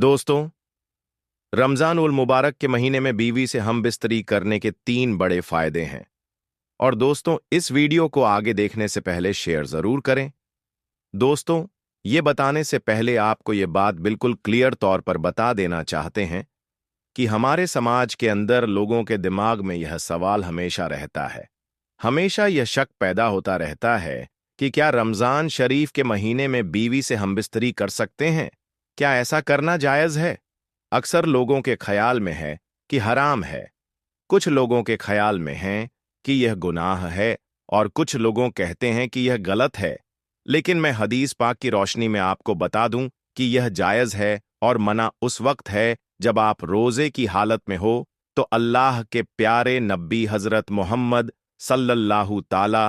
दोस्तों, रमज़ान उल मुबारक के महीने में बीवी से हम बिस्तरी करने के 3 बड़े फायदे हैं। और दोस्तों, इस वीडियो को आगे देखने से पहले शेयर ज़रूर करें। दोस्तों, ये बताने से पहले आपको ये बात बिल्कुल क्लियर तौर पर बता देना चाहते हैं कि हमारे समाज के अंदर लोगों के दिमाग में यह सवाल हमेशा रहता है। हमेशा यह शक पैदा होता रहता है कि क्या रमज़ान शरीफ के महीने में बीवी से हमबिस्तरी कर सकते हैं? क्या ऐसा करना जायज़ है? अक्सर लोगों के ख्याल में है कि हराम है, कुछ लोगों के ख्याल में है कि यह गुनाह है और कुछ लोगों कहते हैं कि यह गलत है। लेकिन मैं हदीस पाक की रोशनी में आपको बता दूं कि यह जायज़ है और मना उस वक्त है जब आप रोज़े की हालत में हो। तो अल्लाह के प्यारे नबी हज़रत मोहम्मद सल्लल्लाहु ताला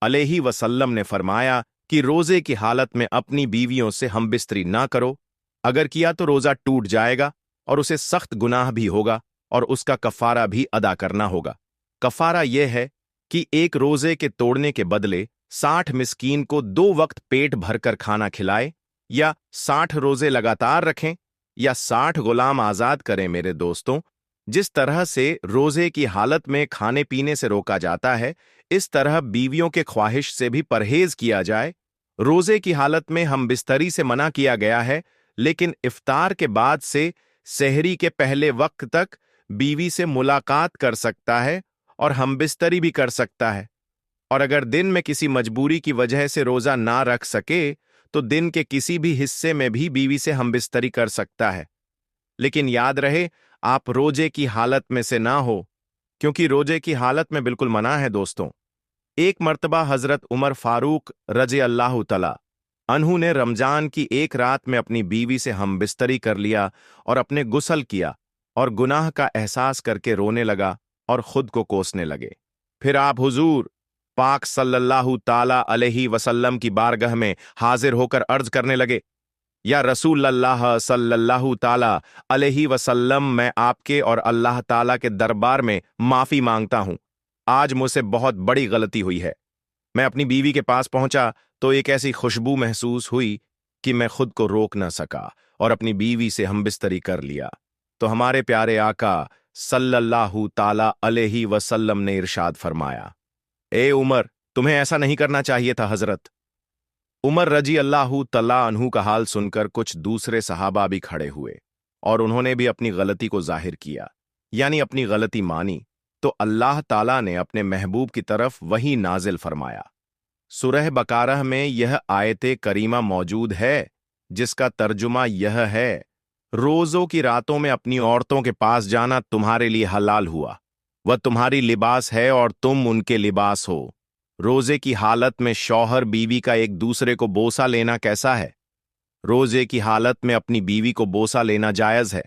अलैहि वसल्लम ने फरमाया कि रोज़े की हालत में अपनी बीवियों से हमबिस्तरी ना करो। अगर किया तो रोज़ा टूट जाएगा और उसे सख्त गुनाह भी होगा और उसका कफ़ारा भी अदा करना होगा। कफ़ारा यह है कि एक रोज़े के तोड़ने के बदले 60 मिस्कीन को 2 वक्त पेट भरकर खाना खिलाए, या 60 रोज़े लगातार रखें, या 60 गुलाम आज़ाद करें। मेरे दोस्तों, जिस तरह से रोज़े की हालत में खाने पीने से रोका जाता है, इस तरह बीवियों के ख्वाहिश से भी परहेज किया जाए। रोज़े की हालत में हम बिस्तरी से मना किया गया है, लेकिन इफ्तार के बाद से सहरी के पहले वक्त तक बीवी से मुलाकात कर सकता है और हमबिस्तरी भी कर सकता है। और अगर दिन में किसी मजबूरी की वजह से रोज़ा ना रख सके तो दिन के किसी भी हिस्से में भी बीवी से हमबिस्तरी कर सकता है। लेकिन याद रहे, आप रोजे की हालत में से ना हो, क्योंकि रोजे की हालत में बिल्कुल मना है। दोस्तों, एक मर्तबा हजरत उमर फारूक रज़ी अल्लाह तआला अन्हु ने रमजान की एक रात में अपनी बीवी से हमबिस्तरी कर लिया और अपने गुस्ल किया और गुनाह का एहसास करके रोने लगा और खुद को कोसने लगे। फिर आप हुजूर पाक सल्लल्लाहु ताला अलैहि वसल्लम की बारगाह में हाजिर होकर अर्ज करने लगे, या रसूल अल्लाह सल्लल्लाहु ताला अलैहि वसल्लम, मैं आपके और अल्लाह ताला के दरबार में माफी मांगता हूं। आज मुझसे बहुत बड़ी गलती हुई है। मैं अपनी बीवी के पास पहुंचा तो एक ऐसी खुशबू महसूस हुई कि मैं खुद को रोक न सका और अपनी बीवी से हमबिस्तरी कर लिया। तो हमारे प्यारे आका सल्लल्लाहु ताला अलैहि वसल्लम ने इरशाद फरमाया, ए उमर, तुम्हें ऐसा नहीं करना चाहिए था। हजरत उमर रजी अल्लाहु तआला अन्हु का हाल सुनकर कुछ दूसरे सहाबा भी खड़े हुए और उन्होंने भी अपनी गलती को जाहिर किया, यानी अपनी गलती मानी। तो अल्लाह ताला ने अपने महबूब की तरफ वही नाजिल फरमाया। सूरह बकारह में यह आयत करीमा मौजूद है, जिसका तर्जुमा यह है, रोज़ों की रातों में अपनी औरतों के पास जाना तुम्हारे लिए हलाल हुआ। वह तुम्हारी लिबास है और तुम उनके लिबास हो। रोज़े की हालत में शौहर बीवी का एक दूसरे को बोसा लेना कैसा है? रोज़े की हालत में अपनी बीवी को बोसा लेना जायज़ है।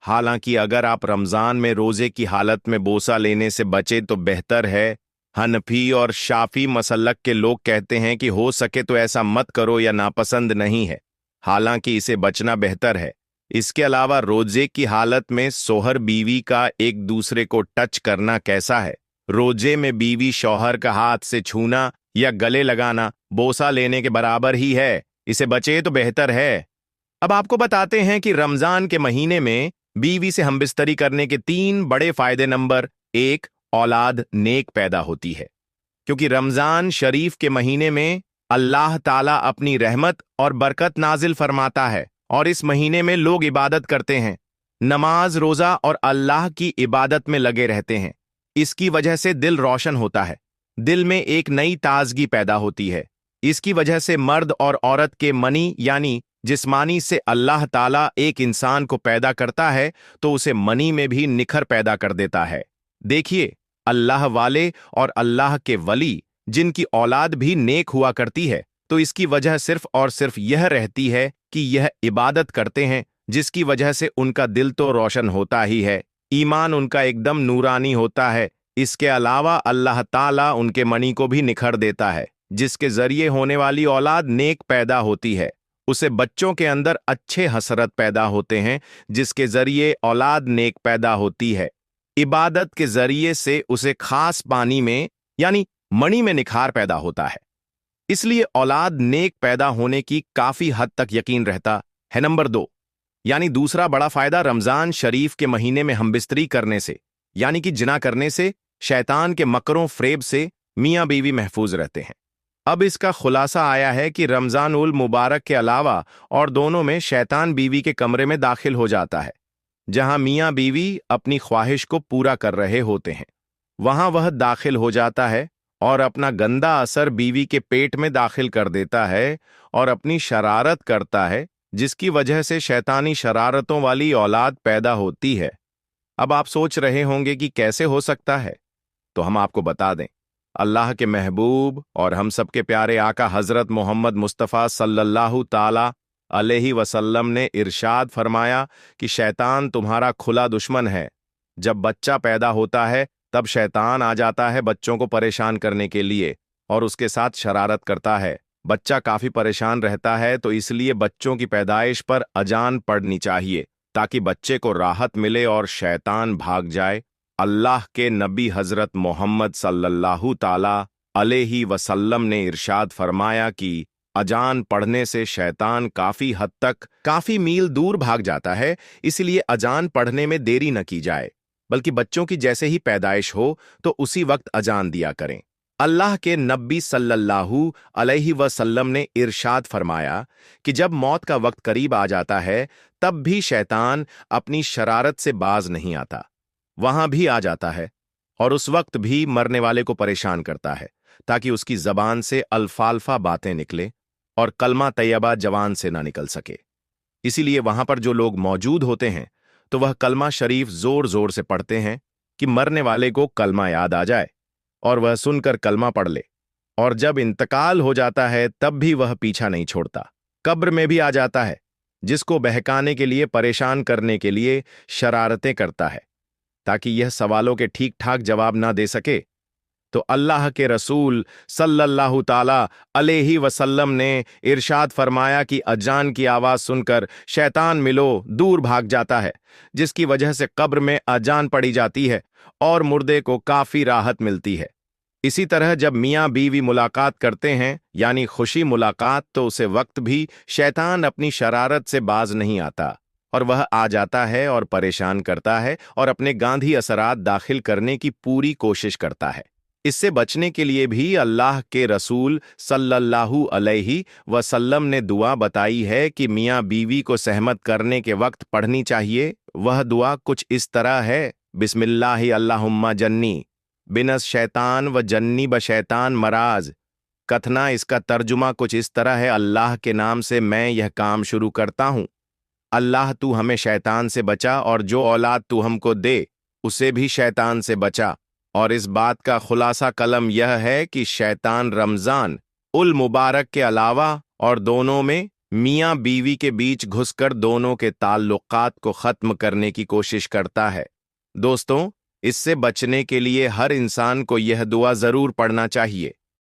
हालांकि अगर आप रमज़ान में रोज़े की हालत में बोसा लेने से बचे तो बेहतर है। हनफी और शाफी मसलक के लोग कहते हैं कि हो सके तो ऐसा मत करो या नापसंद नहीं है, हालांकि इसे बचना बेहतर है। इसके अलावा रोजे की हालत में सोहर बीवी का एक दूसरे को टच करना कैसा है? रोजे में बीवी शौहर का हाथ से छूना या गले लगाना बोसा लेने के बराबर ही है। इसे बचे तो बेहतर है। अब आपको बताते हैं कि रमजान के महीने में बीवी से हमबिस्तरी करने के 3 बड़े फायदे। नंबर 1, औलाद नेक पैदा होती है, क्योंकि रमजान शरीफ के महीने में अल्लाह ताला अपनी रहमत और बरकत नाजिल फरमाता है और इस महीने में लोग इबादत करते हैं, नमाज, रोजा और अल्लाह की इबादत में लगे रहते हैं। इसकी वजह से दिल रोशन होता है, दिल में एक नई ताजगी पैदा होती है। इसकी वजह से मर्द और औरत के मनी यानी जिस्मानी से अल्लाह ताला एक इंसान को पैदा करता है तो उसे मनी में भी निखर पैदा कर देता है। देखिए, अल्लाह वाले और अल्लाह के वली जिनकी औलाद भी नेक हुआ करती है, तो इसकी वजह सिर्फ और सिर्फ यह रहती है कि यह इबादत करते हैं, जिसकी वजह से उनका दिल तो रोशन होता ही है, ईमान उनका एकदम नूरानी होता है। इसके अलावा अल्लाह ताला उनके मनी को भी निखर देता है, जिसके जरिए होने वाली औलाद नेक पैदा होती है। उसे बच्चों के अंदर अच्छे हसरत पैदा होते हैं, जिसके जरिए औलाद नेक पैदा होती है। इबादत के जरिए से उसे खास पानी में यानी मणि में निखार पैदा होता है। इसलिए औलाद नेक पैदा होने की काफी हद तक यकीन रहता है। नंबर 2, यानी दूसरा बड़ा फायदा रमजान शरीफ के महीने में हमबिस्तरी करने से यानी कि जिना करने से शैतान के मकरों फ्रेब से मियाँ बीवी महफूज रहते हैं। अब इसका खुलासा आया है कि रमजान उल मुबारक के अलावा और दोनों में शैतान बीवी के कमरे में दाखिल हो जाता है, जहां मियाँ बीवी अपनी ख्वाहिश को पूरा कर रहे होते हैं। वहां वह दाखिल हो जाता है और अपना गंदा असर बीवी के पेट में दाखिल कर देता है और अपनी शरारत करता है, जिसकी वजह से शैतानी शरारतों वाली औलाद पैदा होती है। अब आप सोच रहे होंगे कि कैसे हो सकता है, तो हम आपको बता दें। अल्लाह के महबूब और हम सबके प्यारे आका हजरत मोहम्मद मुस्तफ़ा सल्लल्लाहु ताला अलैहि वसल्लम ने इरशाद फरमाया कि शैतान तुम्हारा खुला दुश्मन है। जब बच्चा पैदा होता है तब शैतान आ जाता है बच्चों को परेशान करने के लिए और उसके साथ शरारत करता है। बच्चा काफी परेशान रहता है, तो इसलिए बच्चों की पैदाइश पर अजान पढ़नी चाहिए ताकि बच्चे को राहत मिले और शैतान भाग जाए। अल्लाह के नबी हजरत मोहम्मद सल्लल्लाहु ताला अलैहि वसल्लम ने इरशाद फरमाया कि अजान पढ़ने से शैतान काफी मील दूर भाग जाता है, इसलिए अजान पढ़ने में देरी न की जाए, बल्कि बच्चों की जैसे ही पैदाइश हो तो उसी वक्त अजान दिया करें। अल्लाह के नबी सल्लल्लाहु अलैहि वसल्लम ने इरशाद फरमाया कि जब मौत का वक्त करीब आ जाता है तब भी शैतान अपनी शरारत से बाज नहीं आता, वहां भी आ जाता है और उस वक्त भी मरने वाले को परेशान करता है ताकि उसकी जबान से अल्फाल्फा बातें निकले और कलमा तैयबा जवान से ना निकल सके। इसीलिए वहां पर जो लोग मौजूद होते हैं तो वह कलमा शरीफ जोर जोर से पढ़ते हैं कि मरने वाले को कलमा याद आ जाए और वह सुनकर कलमा पढ़ ले। और जब इंतकाल हो जाता है तब भी वह पीछा नहीं छोड़ता, कब्र में भी आ जाता है, जिसको बहकाने के लिए, परेशान करने के लिए शरारतें करता है ताकि यह सवालों के ठीक ठाक जवाब ना दे सके। तो अल्लाह के रसूल सल्लल्लाहु ताला अलैहि वसल्लम ने इरशाद फरमाया कि अजान की आवाज सुनकर शैतान मिलो दूर भाग जाता है, जिसकी वजह से कब्र में अजान पड़ी जाती है और मुर्दे को काफी राहत मिलती है। इसी तरह जब मियाँ बीवी मुलाकात करते हैं यानी खुशी मुलाकात, तो उसे वक्त भी शैतान अपनी शरारत से बाज नहीं आता और वह आ जाता है और परेशान करता है और अपने गांधी असरात दाखिल करने की पूरी कोशिश करता है। इससे बचने के लिए भी अल्लाह के रसूल सल्लल्लाहु अलैहि वसल्लम ने दुआ बताई है कि मियाँ बीवी को सहमत करने के वक्त पढ़नी चाहिए। वह दुआ कुछ इस तरह है, बिस्मिल्लाहि अल्लाहुम्मा जन्नी बिनस शैतान व जन्नी ब शैतान मराज। कथना इसका तर्जुमा कुछ इस तरह है, अल्लाह के नाम से मैं यह काम शुरू करता हूँ। अल्लाह तू हमें शैतान से बचा और जो औलाद तू हमको दे उसे भी शैतान से बचा। और इस बात का खुलासा कलम यह है कि शैतान रमजान उल मुबारक के अलावा और दोनों में मियाँ बीवी के बीच घुसकर दोनों के ताल्लुकात को खत्म करने की कोशिश करता है। दोस्तों, इससे बचने के लिए हर इंसान को यह दुआ जरूर पढ़ना चाहिए।